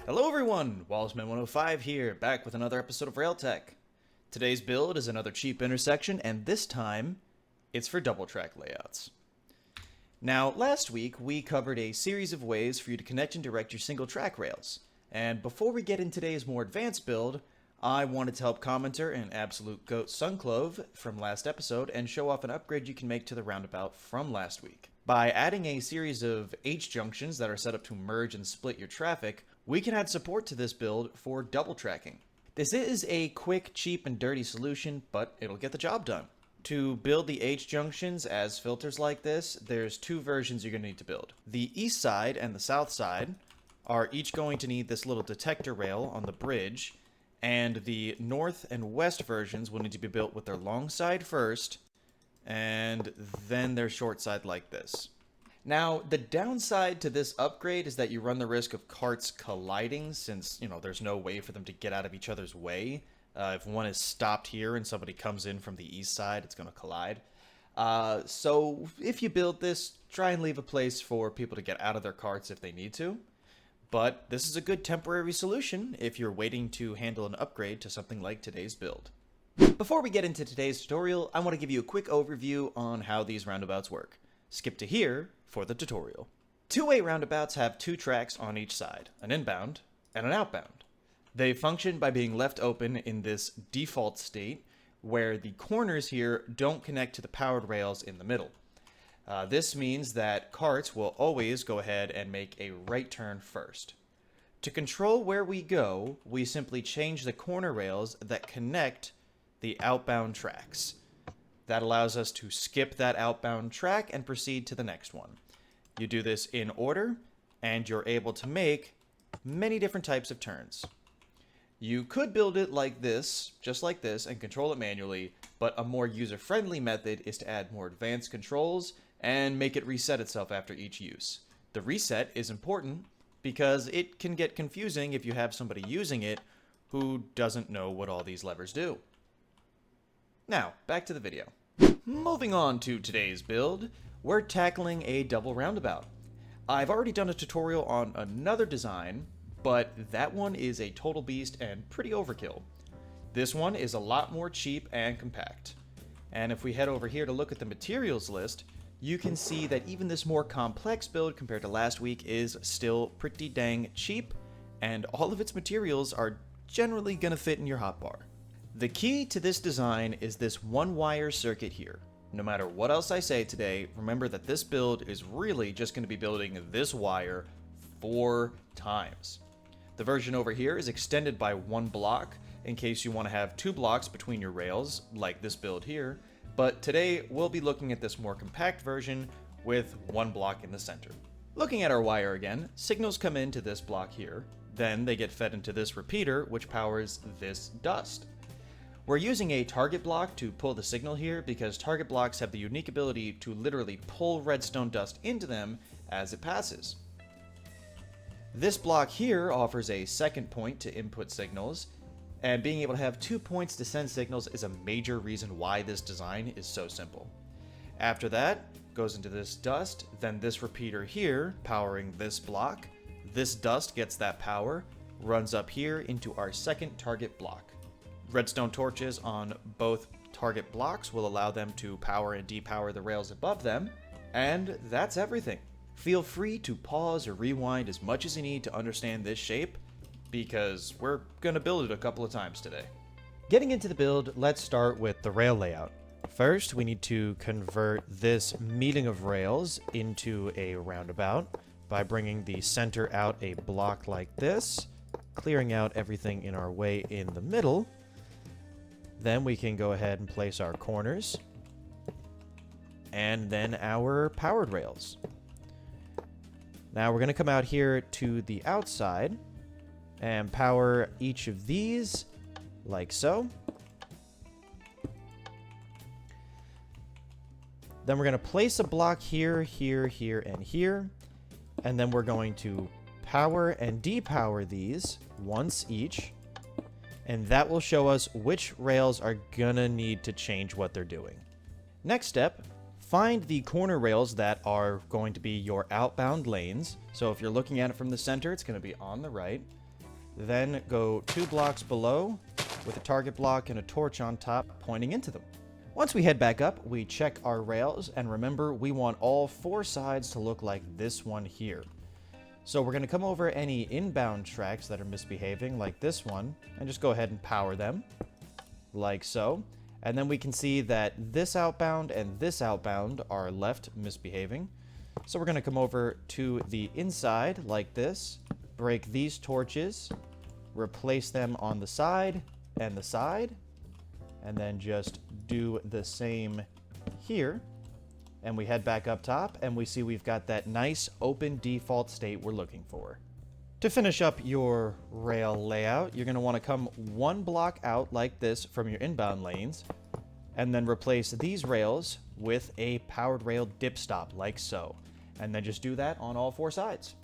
Hello everyone, Wallsman105 here, back with another episode of Rail Tech. Today's build is another cheap intersection, and this time, it's for double track layouts. Now, last week, we covered a series of ways for you to connect and direct your single track rails. And before we get in today's more advanced build, I wanted to help commenter and absolute goat Sunclove from last episode and show off an upgrade you can make to the Roundabout from last week. By adding a series of H-junctions that are set up to merge and split your traffic, we can add support to this build for double tracking. This is a quick, cheap, and dirty solution, but it'll get the job done. To build the H-junctions as filters like this, there's two versions you're going to need to build. The east side and the south side are each going to need this little detector rail on the bridge, and the north and west versions will need to be built with their long side first, and then their short side like this. Now, the downside to this upgrade is that you run the risk of carts colliding since, there's no way for them to get out of each other's way. If one is stopped here and somebody comes in from the east side, it's going to collide. So if you build this, try and leave a place for people to get out of their carts if they need to. But this is a good temporary solution if you're waiting to handle an upgrade to something like today's build. Before we get into today's tutorial, I want to give you a quick overview on how these roundabouts work. Skip to here for the tutorial. Two-way roundabouts have two tracks on each side, an inbound and an outbound. They function by being left open in this default state where the corners here don't connect to the powered rails in the middle. This means that carts will always go ahead and make a right turn first. To control where we go, we simply change the corner rails that connect the outbound tracks. That allows us to skip that outbound track and proceed to the next one. You do this in order, and you're able to make many different types of turns. You could build it like this, just like this, and control it manually, but a more user-friendly method is to add more advanced controls and make it reset itself after each use. The reset is important because it can get confusing if you have somebody using it who doesn't know what all these levers do. Now, back to the video. Moving on to today's build, we're tackling a double roundabout. I've already done a tutorial on another design, but that one is a total beast and pretty overkill. This one is a lot more cheap and compact. And if we head over here to look at the materials list, you can see that even this more complex build compared to last week is still pretty dang cheap, and all of its materials are generally gonna fit in your hotbar. The key to this design is this one-wire circuit here. No matter what else I say today, remember that this build is really just going to be building this wire 4 times. The version over here is extended by 1 block in case you want to have 2 blocks between your rails, like this build here, but today we'll be looking at this more compact version with 1 block in the center. Looking at our wire again, signals come into this block here, then they get fed into this repeater which powers this dust. We're using a target block to pull the signal here because target blocks have the unique ability to literally pull redstone dust into them as it passes. This block here offers a second point to input signals, and being able to have 2 points to send signals is a major reason why this design is so simple. After that, goes into this dust, then this repeater here powering this block. This dust gets that power, runs up here into our second target block. Redstone torches on both target blocks will allow them to power and depower the rails above them, and that's everything. Feel free to pause or rewind as much as you need to understand this shape, because we're going to build it a couple of times today. Getting into the build, let's start with the rail layout. First, we need to convert this meeting of rails into a roundabout by bringing the center out a block like this, clearing out everything in our way in the middle. Then we can go ahead and place our corners, and then our powered rails. Now we're going to come out here to the outside and power each of these like so. Then we're going to place a block here, here, here, and here. And then we're going to power and depower these once each. And that will show us which rails are gonna need to change what they're doing. Next step, find the corner rails that are going to be your outbound lanes. So if you're looking at it from the center, it's going to be on the right. Then go 2 blocks below with a target block and a torch on top pointing into them. Once we head back up, we check our rails, and remember, we want all 4 sides to look like this one here. So we're going to come over any inbound tracks that are misbehaving, like this one, and just go ahead and power them, like so. And then we can see that this outbound and this outbound are left misbehaving. So we're going to come over to the inside, like this, break these torches, replace them on the side, and then just do the same here. And we head back up top, and we see we've got that nice open default state we're looking for. To finish up your rail layout, you're going to want to come 1 block out like this from your inbound lanes, and then replace these rails with a powered rail dip stop, like so. And then just do that on all 4 sides.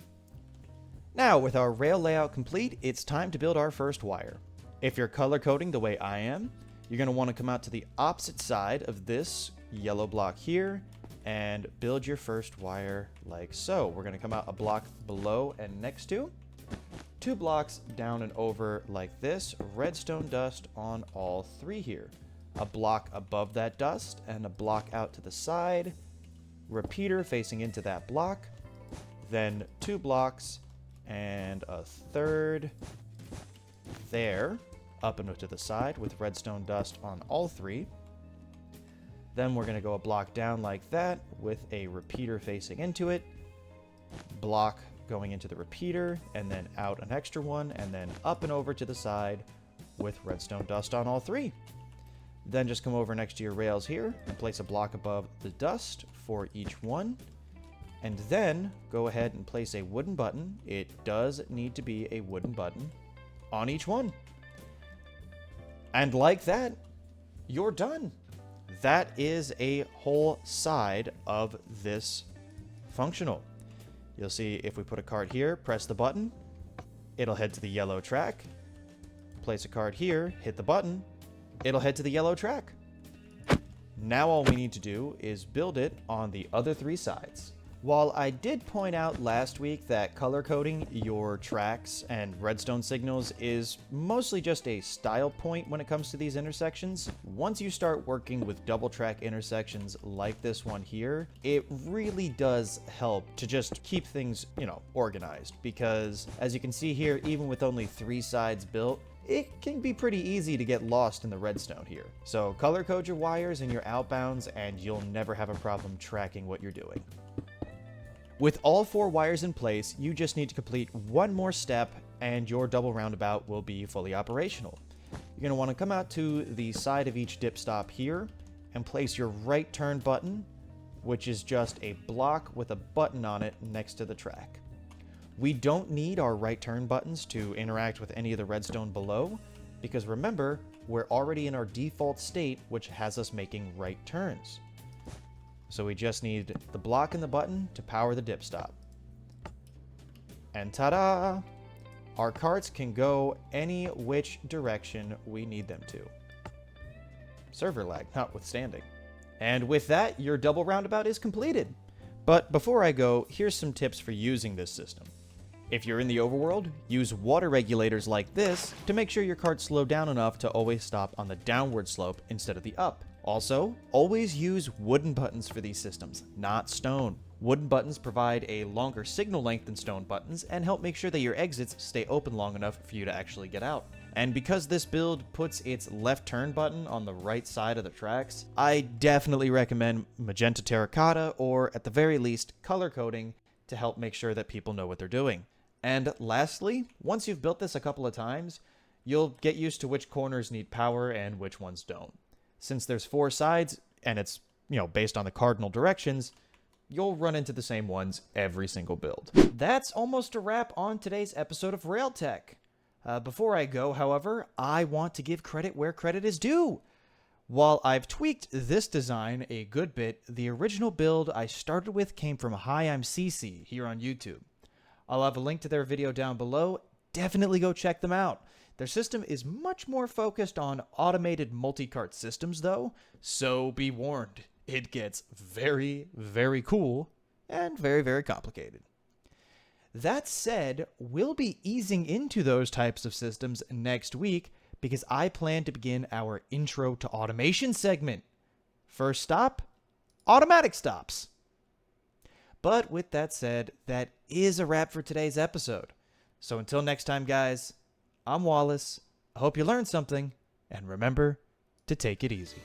Now, with our rail layout complete, it's time to build our first wire. If you're color coding the way I am, you're going to want to come out to the opposite side of this yellow block here and build your first wire like so. We're going to come out a block below and next to, 2 blocks down and over like this, redstone dust on all 3 here. A block above that dust and a block out to the side, repeater facing into that block, then 2 blocks and a 3rd there, up and to the side with redstone dust on all 3. Then we're going to go a block down like that with a repeater facing into it, block going into the repeater, and then out an extra one, and then up and over to the side with redstone dust on all 3. Then just come over next to your rails here and place a block above the dust for each one. And then go ahead and place a wooden button. It does need to be a wooden button on each one. And like that, you're done. That is a whole side of this functional. You'll see if we put a card here, press the button, it'll head to the yellow track. Place a card here, hit the button, it'll head to the yellow track. Now all we need to do is build it on the other 3 sides. While I did point out last week that color coding your tracks and redstone signals is mostly just a style point when it comes to these intersections, once you start working with double track intersections like this one here, it really does help to just keep things, organized. Because as you can see here, even with only 3 sides built, it can be pretty easy to get lost in the redstone here. So color code your wires and your outbounds and you'll never have a problem tracking what you're doing. With all 4 wires in place, you just need to complete 1 more step and your double roundabout will be fully operational. You're going to want to come out to the side of each dip stop here and place your right turn button, which is just a block with a button on it next to the track. We don't need our right turn buttons to interact with any of the redstone below, because remember, we're already in our default state, which has us making right turns. So we just need the block and the button to power the dip stop. And ta-da! Our carts can go any which direction we need them to. Server lag notwithstanding. And with that, your double roundabout is completed. But before I go, here's some tips for using this system. If you're in the overworld, use water regulators like this to make sure your carts slow down enough to always stop on the downward slope instead of the up. Also, always use wooden buttons for these systems, not stone. Wooden buttons provide a longer signal length than stone buttons and help make sure that your exits stay open long enough for you to actually get out. And because this build puts its left turn button on the right side of the tracks, I definitely recommend magenta terracotta or at the very least color coding to help make sure that people know what they're doing. And lastly, once you've built this a couple of times, you'll get used to which corners need power and which ones don't. Since there's 4 sides, and it's, based on the cardinal directions, you'll run into the same ones every single build. That's almost a wrap on today's episode of RailTech. Before I go, however, I want to give credit where credit is due. While I've tweaked this design a good bit, the original build I started with came from Hi, I'm CC here on YouTube. I'll have a link to their video down below. Definitely go check them out. Their system is much more focused on automated multi-cart systems though, so be warned. it gets very, very cool and very, very complicated. That said, we'll be easing into those types of systems next week because I plan to begin our Intro to Automation segment. First stop, automatic stops. But with that said, that is a wrap for today's episode. So until next time, guys, I'm Wallace. I hope you learned something, and remember to take it easy.